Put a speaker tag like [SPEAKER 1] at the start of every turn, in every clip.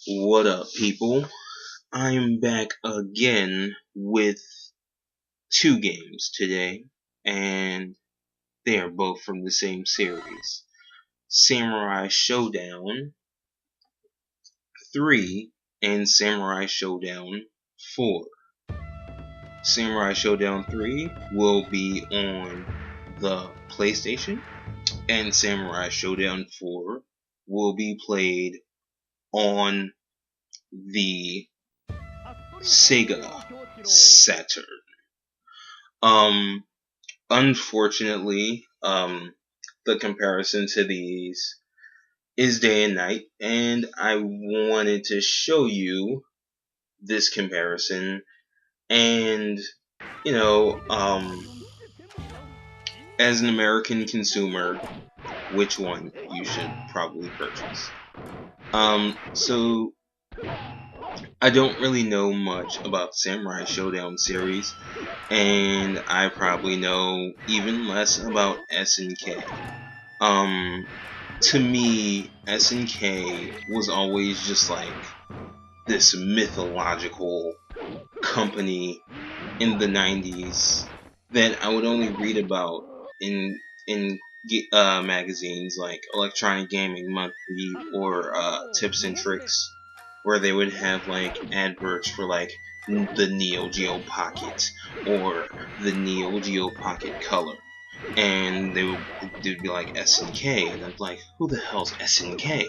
[SPEAKER 1] What up, people? I'm back again with two games today, and they are both from the same series. Samurai Showdown 3 and Samurai Showdown 4. Samurai Showdown 3 will be on the PlayStation, and Samurai Showdown 4 will be played on the Sega Saturn. Um, Unfortunately, the comparison to these is day and night, and I wanted to show you this comparison and, you know, as an American consumer, which one you should probably purchase. So I don't really know much about the Samurai Showdown series, and I probably know even less about SNK. To me, SNK was always just like this mythological company in the 90s that I would only read about in magazines like Electronic Gaming Monthly or Tips and Tricks, where they would have like adverts for like the Neo Geo Pocket or the Neo Geo Pocket Color, and they'd be like SNK, and I'm like, who the hell's SNK?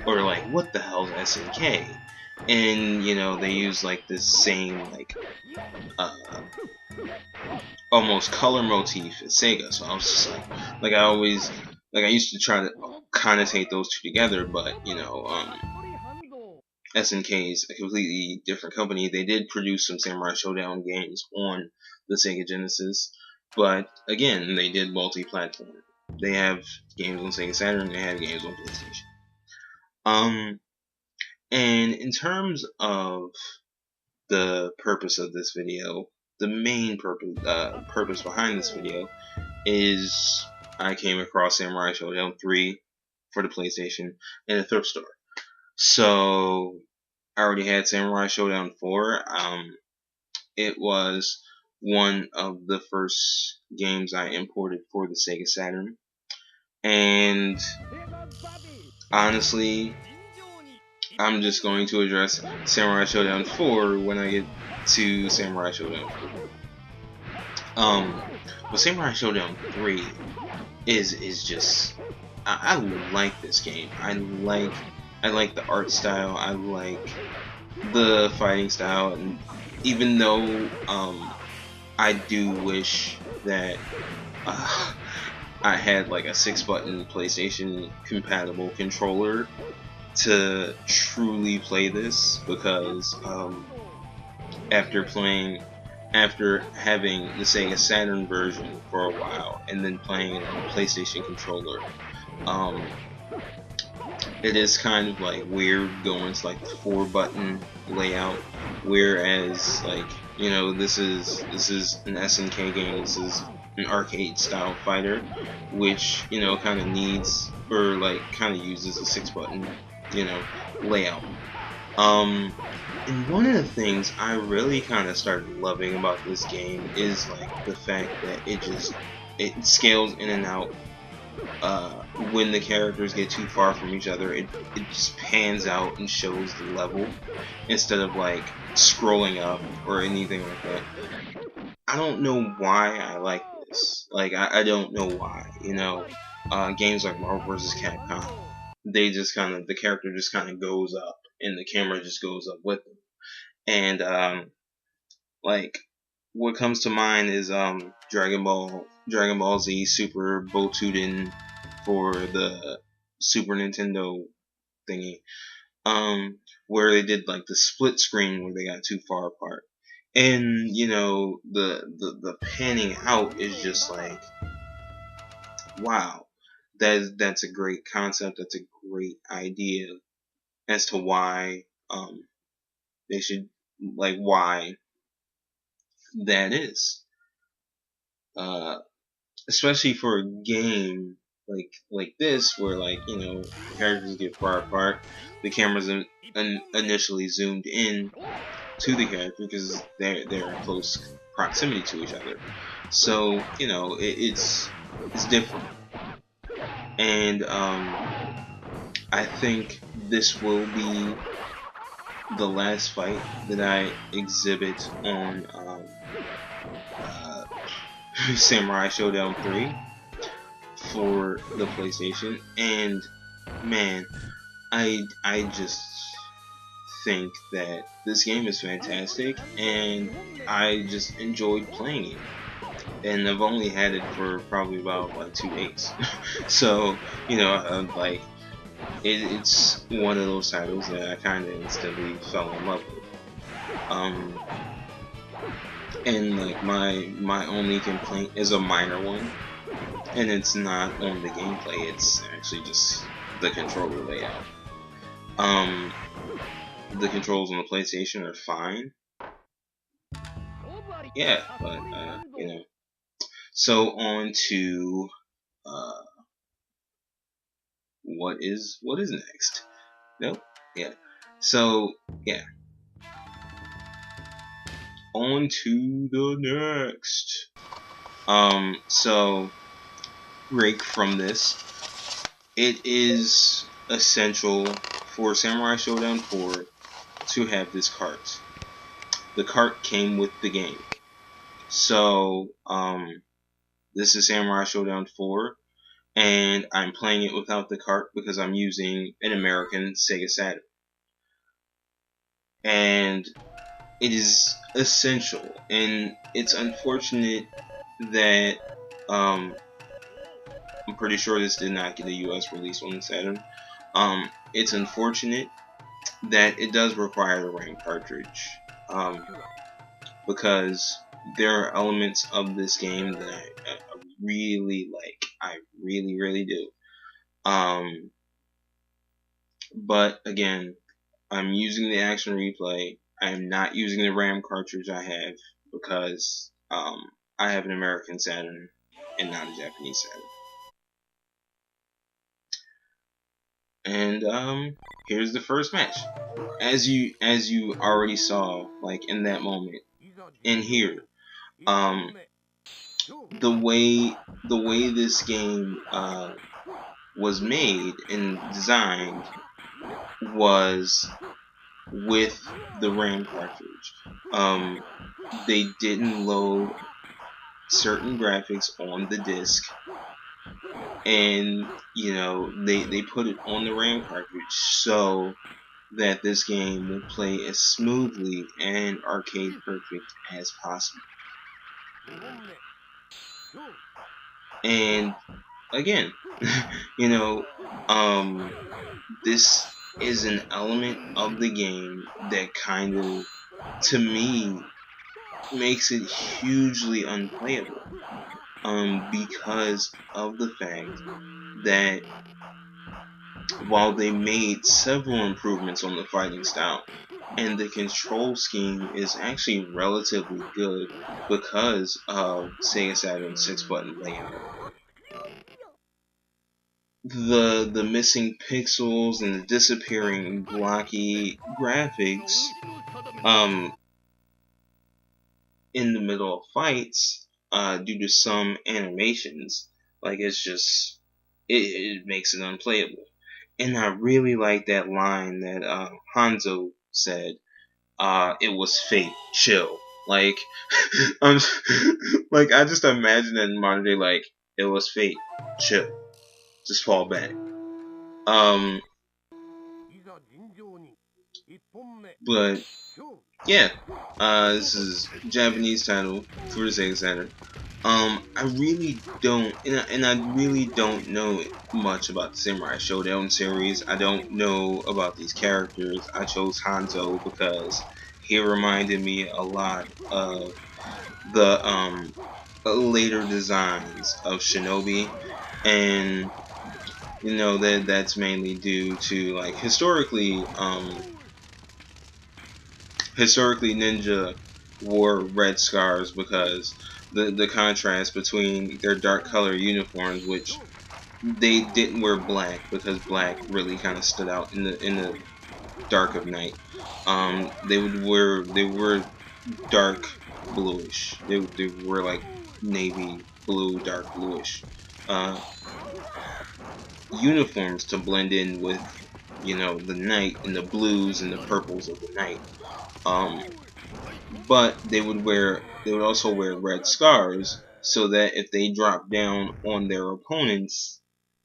[SPEAKER 1] Or like, what the hell's SNK? And they use like this same like uh, almost color motif as Sega. So I was just like I used to try to connotate those two together, but SNK is a completely different company. They did produce some Samurai Showdown games on the Sega Genesis, but again, they did multi-platform. They have games on Sega Saturn, they have games on PlayStation. And in terms of the purpose of this video, the main purpose behind this video is I came across Samurai Showdown 3 for the PlayStation in a thrift store. So I already had Samurai Showdown 4. It was one of the first games I imported for the Sega Saturn. And honestly, I'm just going to address Samurai Showdown 4 when I get to Samurai Showdown 3. But Samurai Showdown 3 is just I like this game. I like the art style. I like the fighting style, and even though I do wish that I had like a 6-button PlayStation compatible controller to truly play this, because after having the Sega Saturn version for a while and then playing it on a PlayStation controller, it is kind of like weird going to like the 4-button layout, whereas like this is an SNK game. This is an arcade style fighter, which kind of needs, or like kind of uses a 6-button layout. And one of the things I really kind of started loving about this game is like the fact that it scales in and out. When the characters get too far from each other, it just pans out and shows the level instead of like scrolling up or anything like that. I don't know why I like this. Like I don't know why. Games like Marvel vs. Capcom, the character just kind of goes up and the camera just goes up with them. And like what comes to mind is Dragon Ball Z Super Botuden for the Super Nintendo thingy, where they did like the split screen where they got too far apart, and the panning out is just like, wow, that's a great concept. That's a great idea as to why they should, like, why that is, especially for a game like this, where like characters get far apart, the camera's initially zoomed in to the character because they're in close proximity to each other. So it's different, and I think this will be the last fight that I exhibit on uh, Samurai Showdown 3 for the PlayStation, and man, I just think that this game is fantastic, and I just enjoyed playing it. And I've only had it for probably about like 2 days, so like it's one of those titles that I kind of instantly fell in love with. Um, and like my only complaint is a minor one, and it's not on the gameplay. It's actually just the controller layout. Um, the controls on the PlayStation are fine. Yeah, but So on to what is next? Nope. Yeah. So yeah. On to the next. So break from this. It is essential for Samurai Showdown 4 to have this cart. The cart came with the game. So this is Samurai Showdown 4, and I'm playing it without the cart because I'm using an American Sega Saturn. And it is essential, and it's unfortunate that I'm pretty sure this did not get a US release on the Saturn. It's unfortunate that it does require the RAM cartridge, because there are elements of this game that I really like. I really, really do. But again, I'm using the action replay. I am not using the RAM cartridge I have because I have an American Saturn and not a Japanese Saturn. And here's the first match. As you already saw, like in that moment, in here, the way this game was made and designed was with the RAM cartridge. They didn't load certain graphics on the disc, and they put it on the RAM cartridge so that this game will play as smoothly and arcade perfect as possible. And again, this is an element of the game that kind of, to me, makes it hugely unplayable. Because of the fact that while they made several improvements on the fighting style, and the control scheme is actually relatively good because of Sega Saturn's 6-button layout, the missing pixels and the disappearing blocky graphics in the middle of fights due to some animations, like it makes it unplayable. And I really like that line that Hanzo said, it was fate, chill. Like, like I just imagine it in modern day, like, it was fate, chill, just fall back. But yeah, this is Japanese title for the Sega Saturn. I really don't, and I really don't know much about the Samurai Showdown series. I don't know about these characters. I chose Hanzo because he reminded me a lot of the later designs of Shinobi, and that's mainly due to, like, historically ninja wore red scars because the contrast between their dark color uniforms, which they didn't wear black because black really kind of stood out in the dark of night. They were dark bluish. They were like navy blue, dark bluish uniforms to blend in with, you know, the night and the blues and the purples of the night. Um, but they would also wear red scars so that if they dropped down on their opponents,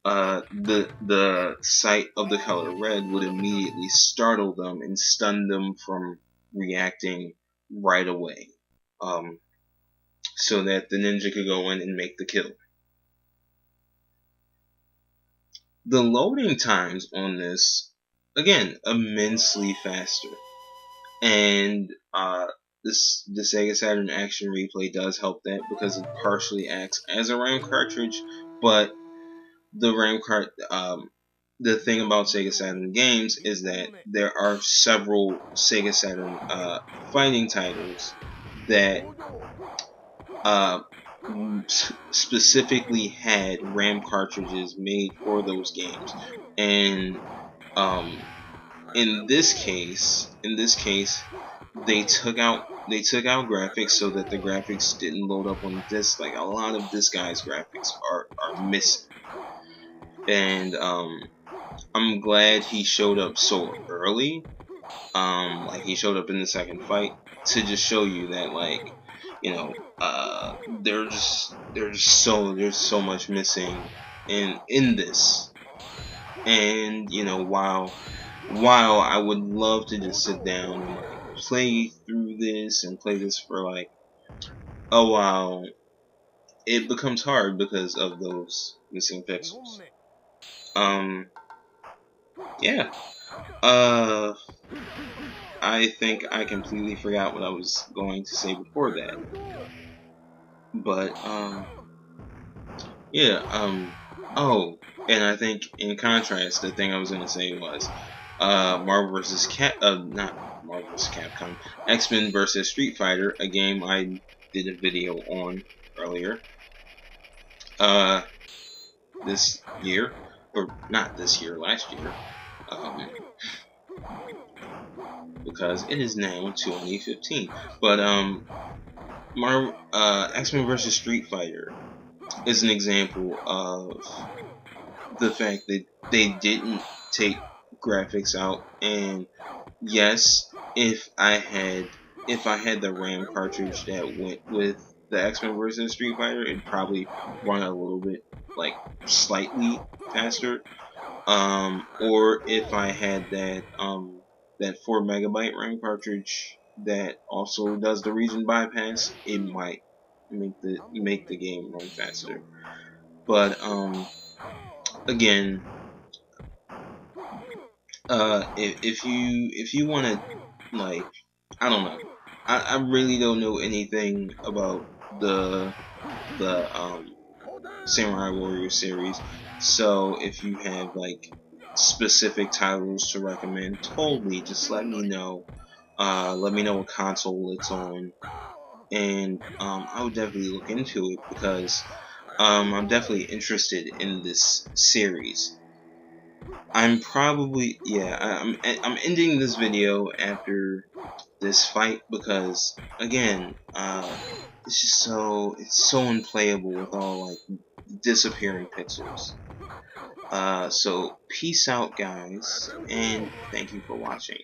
[SPEAKER 1] the sight of the color red would immediately startle them and stun them from reacting right away. Um, so that the ninja could go in and make the kill. The loading times on this, again, immensely faster. And the Sega Saturn Action Replay does help that because it partially acts as a RAM cartridge, but the RAM card, the thing about Sega Saturn games is that there are several Sega Saturn fighting titles that uh, specifically had RAM cartridges made for those games, and um, in this case, they took out graphics so that the graphics didn't load up on disk. Like a lot of this guy's graphics are missing, and I'm glad he showed up so early. Like he showed up in the second fight to just show you that, like, you know, there's so much missing in this, and you know, while I would love to just sit down and like play through this and play this for like a while, it becomes hard because of those missing pixels. Um, yeah. Uh, I think I completely forgot what I was going to say before that. But yeah. Oh, and I think in contrast, the thing I was gonna say was, Marvel vs. Not Marvel vs. Capcom, X-Men vs. Street Fighter, a game I did a video on earlier, uh, this year, or not this year, last year, um, because it is now 2015. But X-Men vs. Street Fighter is an example of the fact that they didn't take graphics out. And yes, if I had the RAM cartridge that went with the X-Men vs. Street Fighter, it'd probably run a little bit, like, slightly faster. Or if I had that 4 MB RAM cartridge that also does the region bypass, it might make the game run faster. But again, if you want to, like, I don't know, I really don't know anything about the Samurai Warrior series. So if you have like specific titles to recommend, totally just let me know. Let me know what console it's on, and I would definitely look into it because I'm definitely interested in this series. I'm probably, yeah, I'm ending this video after this fight because again, it's so unplayable with all like disappearing pixels. So peace out, guys, and thank you for watching.